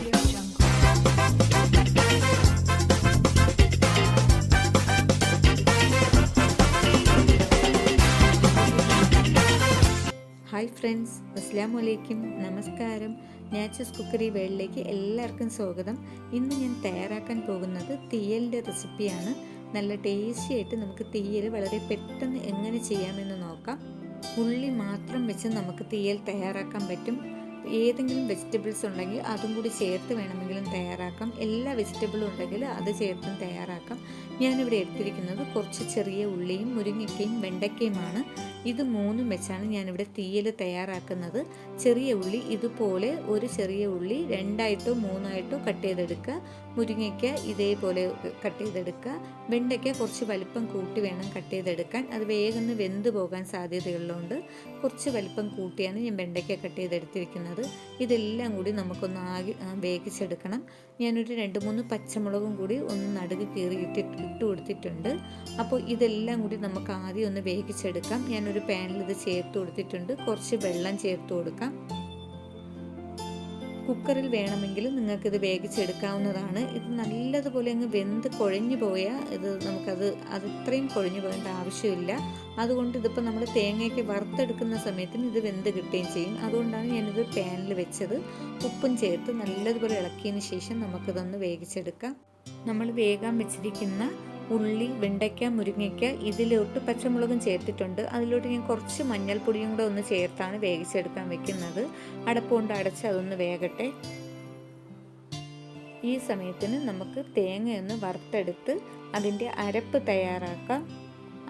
Hi friends, അസ്സലാമു അലൈക്കും, നമസ്കാരം. നാച്ചസ് കുക്കറി വേൾഡിലേക്ക് എല്ലാവർക്കും സ്വാഗതം. ഇന്ന് ഞാൻ തയ്യാറാക്കാൻ പോകുന്നത് തീയലിൻ്റെ റെസിപ്പിയാണ്. നല്ല ടേസ്റ്റി ആയിട്ട് നമുക്ക് തീയൽ വളരെ പെട്ടെന്ന് എങ്ങനെ ചെയ്യാമെന്ന് നോക്കാം. ഉള്ളി മാത്രം വെച്ച് നമുക്ക് തീയൽ തയ്യാറാക്കാൻ പറ്റും. ഏതെങ്കിലും വെജിറ്റബിൾസ് ഉണ്ടെങ്കിൽ അതും കൂടി ചേർത്ത് വേണമെങ്കിലും തയ്യാറാക്കാം. എല്ലാ വെജിറ്റബിളും ഉണ്ടെങ്കിൽ അത് ചേർത്തും തയ്യാറാക്കാം. ഞാനിവിടെ എടുത്തിരിക്കുന്നത് കുറച്ച് ചെറിയ ഉള്ളിയും മുരിങ്ങയ്ക്കയും വെണ്ടയ്ക്കയുമാണ്. ഇത് മൂന്നും വെച്ചാണ് ഞാനിവിടെ തീയൽ തയ്യാറാക്കുന്നത്. ചെറിയ ഉള്ളി ഇതുപോലെ ഒരു ചെറിയ ഉള്ളി 2ആയിട്ടോ 3ആയിട്ടോ കട്ട് ചെയ്തെടുക്കുക. മുരിങ്ങയ്ക്ക ഇതേപോലെ കട്ട് ചെയ്തെടുക്കുക. വെണ്ടയ്ക്ക കുറച്ച് വലിപ്പം കൂട്ടി വേണം കട്ട് ചെയ്തെടുക്കാൻ. അത് വേഗം വെന്ത് പോകാൻ സാധ്യതയുള്ളതുകൊണ്ട് കുറച്ച് വലിപ്പം കൂട്ടിയാണ് ഞാൻ വെണ്ടയ്ക്ക കട്ട് ചെയ്തെടുത്തിരിക്കുന്നത്. ഇതെല്ലാം കൂടി നമുക്കൊന്ന് വേവിച്ചെടുക്കണം. ഞാനൊരു 2-3 പച്ചമുളകും കൂടി ഒന്ന് നടുക്ക് കീറി ഇട്ട് കൊടുത്തിട്ടുണ്ട്. അപ്പോൾ ഇതെല്ലാം കൂടി നമുക്ക് ആദ്യം ഒന്ന് വേവിച്ചെടുക്കാം. ഞാനൊരു പാനിൽ ഇത് ചേർത്ത് കൊടുത്തിട്ടുണ്ട്. കുറച്ച് വെള്ളം ചേർത്ത് കൊടുക്കാം. കുക്കറിൽ വേണമെങ്കിൽ നിങ്ങൾക്കിത് വേവിച്ചെടുക്കാവുന്നതാണ്. ഇത് നല്ലതുപോലെ അങ്ങ് വെന്ത് കുഴഞ്ഞു പോയാൽ നമുക്കത് അത്രയും കുഴഞ്ഞു പോകേണ്ട ആവശ്യമില്ല. അതുകൊണ്ട് ഇതിപ്പോൾ നമ്മൾ തേങ്ങയ്ക്ക് വറുത്തെടുക്കുന്ന സമയത്തിന് ഇത് വെന്ത് കിട്ടുകയും ചെയ്യും. അതുകൊണ്ടാണ് ഞാനിത് പാനിൽ വെച്ചത്. ഉപ്പും ചേർത്ത് നല്ലതുപോലെ ഇളക്കിയതിന് ശേഷം നമുക്കിതൊന്ന് വേവിച്ചെടുക്കാം. നമ്മൾ വേകാൻ വെച്ചിരിക്കുന്ന ഉള്ളി, വെണ്ടയ്ക്ക, മുരിങ്ങയ്ക്ക ഇതിലോട്ട് പച്ചമുളകും ചേർത്തിട്ടുണ്ട്. അതിലോട്ട് ഞാൻ കുറച്ച് മഞ്ഞൾപ്പൊടിയും കൂടെ ഒന്ന് ചേർത്താണ് വേവിച്ചെടുക്കാൻ വെക്കുന്നത്. അടപ്പുകൊണ്ട് അടച്ച് അതൊന്ന് വേകട്ടെ. ഈ സമയത്തിന് നമുക്ക് തേങ്ങയൊന്ന് വറുത്തെടുത്ത് അതിൻ്റെ അരപ്പ് തയ്യാറാക്കാം.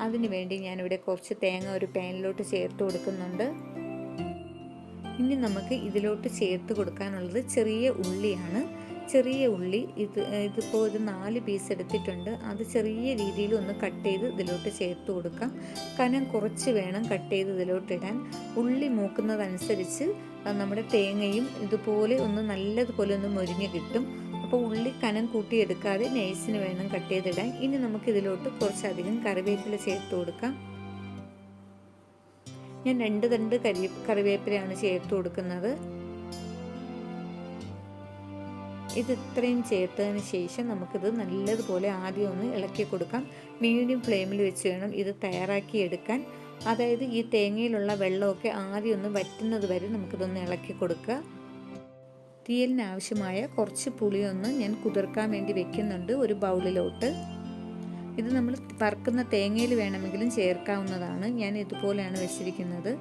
അതിനു വേണ്ടി ഞാനിവിടെ കുറച്ച് തേങ്ങ ഒരു പാനിലോട്ട് ചേർത്ത് കൊടുക്കുന്നുണ്ട്. ഇനി നമുക്ക് ഇതിലോട്ട് ചേർത്ത് കൊടുക്കാനുള്ളത് ചെറിയ ഉള്ളിയാണ്. ചെറിയ ഉള്ളി ഇതിപ്പോൾ ഒരു 4 പീസ് എടുത്തിട്ടുണ്ട്. അത് ചെറിയ രീതിയിൽ ഒന്ന് കട്ട് ചെയ്ത് ഇതിലോട്ട് ചേർത്ത് കൊടുക്കാം. കനം കുറച്ച് വേണം കട്ട് ചെയ്ത് ഇതിലോട്ടിടാൻ. ഉള്ളി മൂക്കുന്നതനുസരിച്ച് നമ്മുടെ തേങ്ങയും ഇതുപോലെ ഒന്ന് നല്ലതുപോലെ ഒന്ന് മൊരിഞ്ഞ് കിട്ടും. അപ്പോൾ ഉള്ളി കനം കൂട്ടിയെടുക്കാതെ നൈസിന് വേണം കട്ട് ചെയ്തിടാൻ. ഇനി നമുക്ക് ഇതിലോട്ട് കുറച്ചധികം കറിവേപ്പില ചേർത്ത് കൊടുക്കാം. ഞാൻ 2 തണ്ട് കറിവേപ്പിലയാണ് ചേർത്ത് കൊടുക്കുന്നത്. ഇത് ഇത്രയും ചേർത്തതിന് ശേഷം നമുക്കിത് നല്ലതുപോലെ ആദ്യം ഒന്ന് ഇളക്കി കൊടുക്കാം. മീഡിയം ഫ്ലെയിമിൽ വെച്ച് വേണം ഇത് തയ്യാറാക്കി എടുക്കാൻ. അതായത് ഈ തേങ്ങയിലുള്ള വെള്ളമൊക്കെ ആദ്യം ഒന്ന് വറ്റുന്നത് വരെ നമുക്കിതൊന്ന് ഇളക്കി കൊടുക്കുക. തീയലിന് ആവശ്യമായ കുറച്ച് പുളിയൊന്ന് ഞാൻ കുതിർക്കാൻ വേണ്ടി വെക്കുന്നുണ്ട് ഒരു ബൗളിലോട്ട്. ഇത് നമ്മൾ വറുക്കുന്ന തേങ്ങയിൽ വേണമെങ്കിലും ചേർക്കാവുന്നതാണ്. ഞാൻ ഇതുപോലെയാണ് വെച്ചിരിക്കുന്നത്.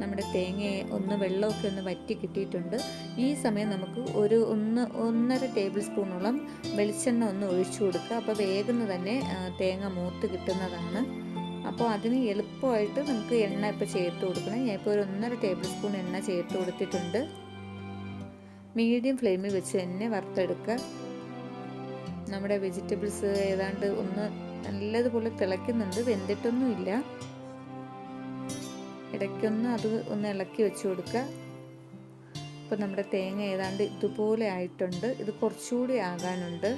നമ്മുടെ തേങ്ങയെ വെള്ളമൊക്കെ ഒന്ന് വറ്റി കിട്ടിയിട്ടുണ്ട്. ഈ സമയം നമുക്ക് ഒരു 1.5 ടേബിൾ സ്പൂണോളം വെളിച്ചെണ്ണ ഒന്ന് ഒഴിച്ചു കൊടുക്കുക. അപ്പോൾ വേഗം തന്നെ തേങ്ങ മൂത്ത് കിട്ടുന്നതാണ്. അപ്പോൾ അതിന് എളുപ്പമായിട്ട് നമുക്ക് എണ്ണ ഇപ്പോൾ ചേർത്ത് കൊടുക്കണം. ഞാൻ ഇപ്പോൾ ഒരു 1.5 ടേബിൾ സ്പൂൺ എണ്ണ ചേർത്ത് കൊടുത്തിട്ടുണ്ട്. മീഡിയം ഫ്ലെയിമിൽ വെച്ച് തന്നെ വറുത്തെടുക്കുക. നമ്മുടെ വെജിറ്റബിൾസ് ഏതാണ്ട് ഒന്ന് നല്ലതുപോലെ തിളയ്ക്കുന്നുണ്ട്, വെന്തിട്ടൊന്നുമില്ല. ഇടയ്ക്കൊന്ന് അത് ഒന്ന് ഇളക്കി വെച്ച് കൊടുക്കുക. അപ്പോൾ നമ്മുടെ തേങ്ങ ഏതാണ്ട് ഇതുപോലെ ആയിട്ടുണ്ട്. ഇത് കുറച്ചുകൂടി ആകാനുണ്ട്.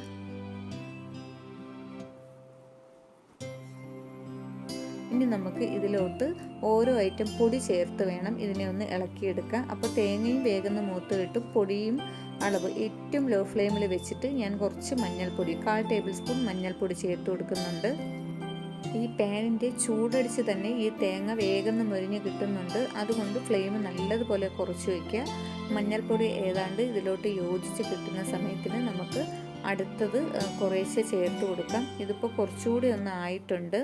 ഇനി നമുക്ക് ഇതിലോട്ട് ഓരോ ഐറ്റം പൊടി ചേർത്ത് വേണം ഇതിനെ ഒന്ന് ഇളക്കിയെടുക്കുക. അപ്പോൾ തേങ്ങയും വേഗം മൂത്ത് കിട്ടും. പൊടിയും അളവ് ഏറ്റവും ലോ ഫ്ലെയിമിൽ വെച്ചിട്ട് ഞാൻ കുറച്ച് മഞ്ഞൾപ്പൊടി 1/4 ടേബിൾ സ്പൂൺ മഞ്ഞൾപ്പൊടി ചേർത്ത് കൊടുക്കുന്നുണ്ട്. ഈ പാനിൻ്റെ ചൂടടിച്ച് തന്നെ ഈ തേങ്ങ വേഗം മൊരിഞ്ഞ് കിട്ടുന്നുണ്ട്. അതുകൊണ്ട് ഫ്ലെയിം നല്ലതുപോലെ കുറച്ച് വയ്ക്കുക. മഞ്ഞൾപ്പൊടി ഏതാണ്ട് ഇതിലോട്ട് യോജിച്ച് കിട്ടുന്ന സമയത്തിന് നമുക്ക് അടുത്തത് കുറേശ്ശെ ചേർത്ത് കൊടുക്കാം. ഇതിപ്പോൾ കുറച്ചുകൂടി ഒന്ന് ആയിട്ടുണ്ട്.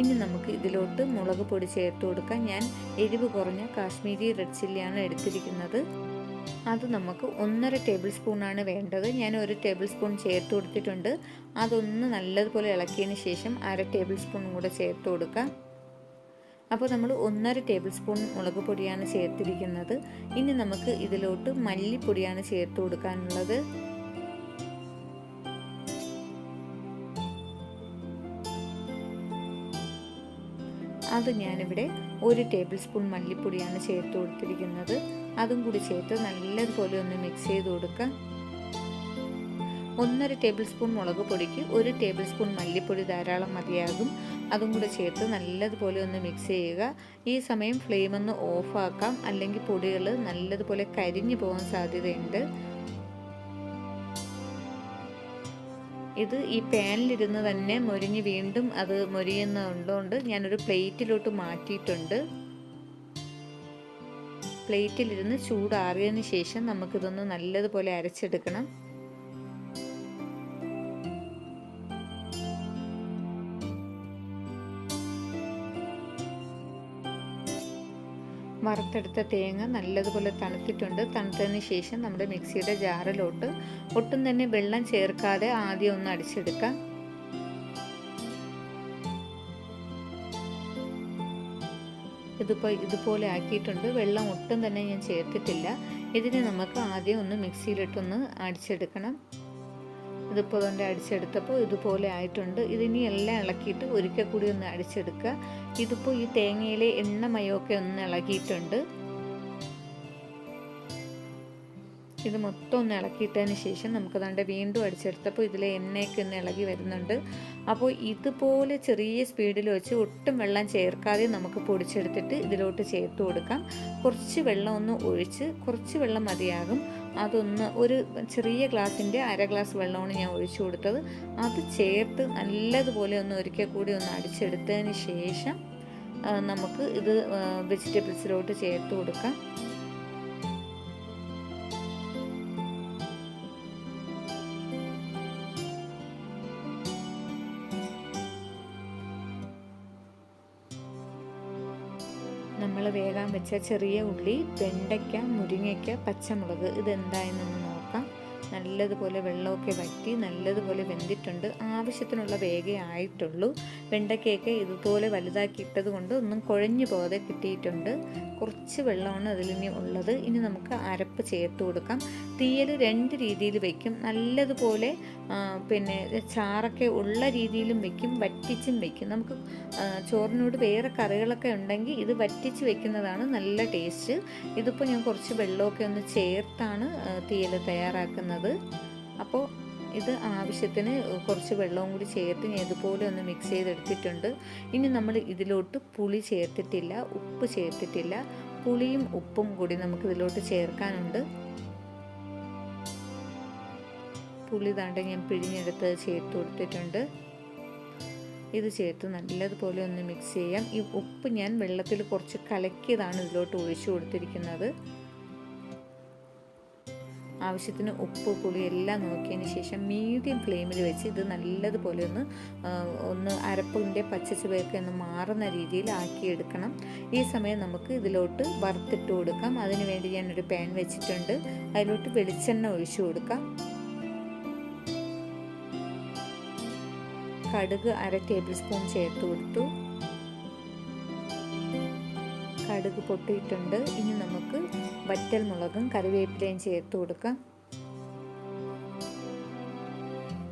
ഇനി നമുക്ക് ഇതിലോട്ട് മുളക് പൊടി ചേർത്ത് കൊടുക്കാം. ഞാൻ എരിവ് കുറഞ്ഞ കാശ്മീരി റെഡ് ചില്ലിയാണ് എടുത്തിരിക്കുന്നത്. അത് നമുക്ക് 1.5 ടേബിൾ സ്പൂണാണ് വേണ്ടത്. ഞാൻ 1 ടേബിൾ സ്പൂൺ ചേർത്ത് കൊടുത്തിട്ടുണ്ട്. അതൊന്ന് നല്ലതുപോലെ ഇളക്കിയതിന് ശേഷം 1/2 ടേബിൾ സ്പൂൺ കൂടെ ചേർത്ത് കൊടുക്കാം. അപ്പോൾ നമ്മൾ 1.5 ടേബിൾ സ്പൂൺ മുളക് പൊടിയാണ് ചേർത്തിരിക്കുന്നത്. ഇനി നമുക്ക് ഇതിലോട്ട് മല്ലിപ്പൊടിയാണ് ചേർത്ത് കൊടുക്കാനുള്ളത്. അത് ഞാനിവിടെ 1 ടേബിൾ സ്പൂൺ മല്ലിപ്പൊടിയാണ് ചേർത്ത് കൊടുത്തിരിക്കുന്നത്. അതും കൂടി ചേർത്ത് നല്ലതുപോലെ ഒന്ന് മിക്സ് ചെയ്ത് കൊടുക്കാം. 1.5 ടേബിൾ സ്പൂൺ മുളക് പൊടിക്ക് 1 ടേബിൾ സ്പൂൺ മല്ലിപ്പൊടി ധാരാളം മതിയാകും. അതും കൂടെ ചേർത്ത് നല്ലതുപോലെ ഒന്ന് മിക്സ് ചെയ്യുക. ഈ സമയം ഫ്ലെയിം ഒന്ന് ഓഫാക്കാം, അല്ലെങ്കിൽ പൊടികൾ നല്ലതുപോലെ കരിഞ്ഞു പോകാൻ സാധ്യതയുണ്ട്. ഇത് ഈ പാനിലിരുന്ന് തന്നെ മൊരിഞ്ഞ് വീണ്ടും അത് മൊരിയുന്നതുകൊണ്ട് ഞാനൊരു പ്ലേറ്റിലോട്ട് മാറ്റിയിട്ടുണ്ട്. പ്ലേറ്റിലിരുന്ന് ചൂടാറിയതിന് ശേഷം നമുക്കിതൊന്ന് നല്ലതുപോലെ അരച്ചെടുക്കണം. വറുത്തെടുത്ത തേങ്ങ നല്ലതുപോലെ തണുത്തിട്ടുണ്ട്. തണുത്തതിന് ശേഷം നമ്മുടെ മിക്സിയുടെ ജാറിലോട്ട് ഒട്ടും തന്നെ വെള്ളം ചേർക്കാതെ ആദ്യം ഒന്ന് അടിച്ചെടുക്കാം. ഇതിപ്പോൾ ഇതുപോലെ ആക്കിയിട്ടുണ്ട്. വെള്ളം ഒട്ടും തന്നെ ഞാൻ ചേർത്തിട്ടില്ല. ഇതിനെ നമുക്ക് ആദ്യം ഒന്ന് മിക്സിയിലിട്ടൊന്ന് അടിച്ചെടുക്കണം. ഇതിപ്പോൾ കൊണ്ട് അടിച്ചെടുത്തപ്പോൾ ഇതുപോലെ ആയിട്ടുണ്ട്. ഇതിനി എല്ലാം ഇളക്കിയിട്ട് ഒരിക്കൽ കൂടി ഒന്ന് അടിച്ചെടുക്കുക. ഇതിപ്പോൾ ഈ തേങ്ങയിലെ എണ്ണമയമൊക്കെ ഒന്ന് ഇളകിയിട്ടുണ്ട്. ഇത് മൊത്തം ഒന്ന് ഇളക്കിയിട്ടതിന് ശേഷം നമുക്ക് ദാണ്ട് വീണ്ടും അടിച്ചെടുത്തപ്പോൾ ഇതിലെ എണ്ണയൊക്കെ ഒന്ന് ഇളകി വരുന്നുണ്ട്. അപ്പോൾ ഇതുപോലെ ചെറിയ സ്പീഡിൽ വെച്ച് ഒട്ടും വെള്ളം ചേർക്കാതെ നമുക്ക് പൊടിച്ചെടുത്തിട്ട് ഇതിലോട്ട് ചേർത്ത് കൊടുക്കാം. കുറച്ച് വെള്ളം ഒന്ന് ഒഴിച്ച്, കുറച്ച് വെള്ളം മതിയാകും. അതൊന്ന് ഒരു ചെറിയ ഗ്ലാസിൻ്റെ അര ഗ്ലാസ് വെള്ളമാണ് ഞാൻ ഒഴിച്ചു കൊടുത്തത്. അത് ചേർത്ത് നല്ലതുപോലെ ഒന്ന് ഒരിക്കൽ കൂടി ഒന്ന് അടിച്ചെടുത്തതിന് ശേഷം നമുക്ക് ഇത് വെജിറ്റബിൾസിലോട്ട് ചേർത്ത് കൊടുക്കാം. നമ്മൾ വേകാൻ വെച്ച ചെറിയ ഉള്ളി, വെണ്ടയ്ക്ക, മുരിങ്ങയ്ക്ക, പച്ചമുളക് ഇതെന്തായെന്നൊന്ന് നോക്കാം. നല്ലതുപോലെ വെള്ളമൊക്കെ വറ്റി നല്ലതുപോലെ വെന്തിട്ടുണ്ട്. ആവശ്യത്തിനുള്ള വേഗേ ആയിട്ടുള്ളൂ. വെണ്ടയ്ക്കയൊക്കെ ഇതുപോലെ വലുതാക്കി ഇട്ടത് കൊണ്ട് ഒന്നും കുഴഞ്ഞു പോകാതെ കിട്ടിയിട്ടുണ്ട്. കുറച്ച് വെള്ളമാണ് അതിലിനി ഉള്ളത്. ഇനി നമുക്ക് അരപ്പ് ചേർത്ത് കൊടുക്കാം. തീയൽ 2 രീതിയിൽ വയ്ക്കും. നല്ലതുപോലെ ചാറൊക്കെ ഉള്ള രീതിയിലും വയ്ക്കും, വറ്റിച്ചും വയ്ക്കും. നമുക്ക് ചോറിനോട് വേറെ കറികളൊക്കെ ഉണ്ടെങ്കിൽ ഇത് വറ്റിച്ച് വെക്കുന്നതാണ് നല്ല ടേസ്റ്റ്. ഇതിപ്പോൾ ഞാൻ കുറച്ച് വെള്ളമൊക്കെ ഒന്ന് ചേർത്താണ് തീയൽ തയ്യാറാക്കുന്നത്. അപ്പോൾ ഇത് ആവശ്യത്തിന് കുറച്ച് വെള്ളവും കൂടി ചേർത്ത് ഞാൻ ഇതുപോലെ ഒന്ന് മിക്സ് ചെയ്തെടുത്തിട്ടുണ്ട്. ഇനി നമ്മൾ ഇതിലോട്ട് പുളി ചേർത്തിട്ടില്ല, ഉപ്പ് ചേർത്തിട്ടില്ല. പുളിയും ഉപ്പും കൂടി നമുക്ക് ഇതിലോട്ട് ചേർക്കാനുണ്ട്. പുളി താണ്ട ഞാൻ പിഴിഞ്ഞെടുത്ത് ചേർത്ത് കൊടുത്തിട്ടുണ്ട്. ഇത് ചേർത്ത് നല്ലതുപോലെ ഒന്ന് മിക്സ് ചെയ്യാം. ഈ ഉപ്പ് ഞാൻ വെള്ളത്തിൽ കുറച്ച് കലക്കിയതാണ് ഇതിലോട്ട് ഒഴിച്ചു കൊടുത്തിരിക്കുന്നത്. ആവശ്യത്തിന് ഉപ്പ് പുളി എല്ലാം നോക്കിയതിന് ശേഷം മീഡിയം ഫ്ലെയിമിൽ വെച്ച് ഇത് നല്ലതുപോലെ ഒന്ന് അരപ്പിൻ്റെ പച്ചച്ചുവയൊക്കെ ഒന്ന് മാറുന്ന രീതിയിൽ ആക്കിയെടുക്കണം. ഈ സമയം നമുക്ക് ഇതിലോട്ട് വറുത്തിട്ട് കൊടുക്കാം. അതിനുവേണ്ടി ഞാനൊരു പാൻ വെച്ചിട്ടുണ്ട്. അതിലോട്ട് വെളിച്ചെണ്ണ ഒഴിച്ചു കൊടുക്കാം. കടുക് 1/2 ടേബിൾ സ്പൂൺ ചേർത്ത് കൊടുത്തു. കടുക് പൊട്ടിയിട്ടുണ്ട്. ഇനി നമുക്ക് വറ്റൽ മുളകും കറിവേപ്പിലയും ചേർത്ത് കൊടുക്കാം.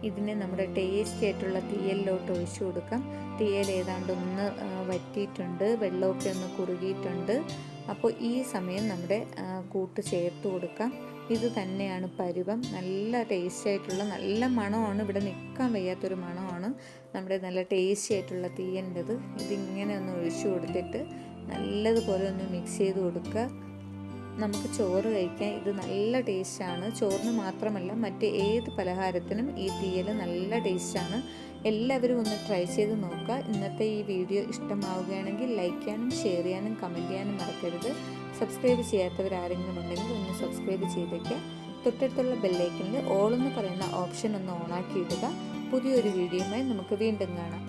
ഇതിനെ നമ്മുടെ ടേസ്റ്റ് ആയിട്ടുള്ള തീയലിലോട്ട് ഒഴിച്ചു കൊടുക്കാം. തീയൽ ഏതാണ്ട് ഒന്ന് വറ്റിയിട്ടുണ്ട്, വെള്ളമൊക്കെ ഒന്ന് കുറുകിയിട്ടുണ്ട്. അപ്പോൾ ഈ സമയം നമ്മുടെ കൂട്ട് ചേർത്ത് കൊടുക്കാം. ഇത് തന്നെയാണ് പരുവം. നല്ല ടേസ്റ്റ് ആയിട്ടുള്ള നല്ല മണമാണ്, ഇവിടെ നിൽക്കാൻ വയ്യാത്തൊരു മണമാണ് നമ്മുടെ നല്ല ടേസ്റ്റി ആയിട്ടുള്ള തീയൻ്റെത്. ഇതിങ്ങനെ ഒന്ന് ഒഴിച്ചു കൊടുത്തിട്ട് നല്ലതുപോലെ ഒന്ന് മിക്സ് ചെയ്ത് കൊടുക്കുക. നമുക്ക് ചോറ് കഴിക്കാൻ ഇത് നല്ല ടേസ്റ്റാണ്. ചോറിന് മാത്രമല്ല മറ്റ് ഏത് പലഹാരത്തിനും ഈ തീയൽ നല്ല ടേസ്റ്റാണ്. എല്ലാവരും ഒന്ന് ട്രൈ ചെയ്ത് നോക്കുക. ഇന്നത്തെ ഈ വീഡിയോ ഇഷ്ടമാവുകയാണെങ്കിൽ ലൈക്ക് ചെയ്യാനും ഷെയർ ചെയ്യാനും കമൻറ്റ് ചെയ്യാനും മറക്കരുത്. സബ്സ്ക്രൈബ് ചെയ്യാത്തവരാരെങ്കിലും ഉണ്ടെങ്കിൽ ഒന്ന് സബ്സ്ക്രൈബ് ചെയ്തേക്കുക. തൊട്ടടുത്തുള്ള ബെല്ലൈക്കനിൽ ഓൾ എന്ന് പറയുന്ന ഓപ്ഷൻ ഒന്ന് ഓണാക്കി ഇടുക. പുതിയൊരു വീഡിയോയുമായി നമുക്ക് വീണ്ടും കാണാം.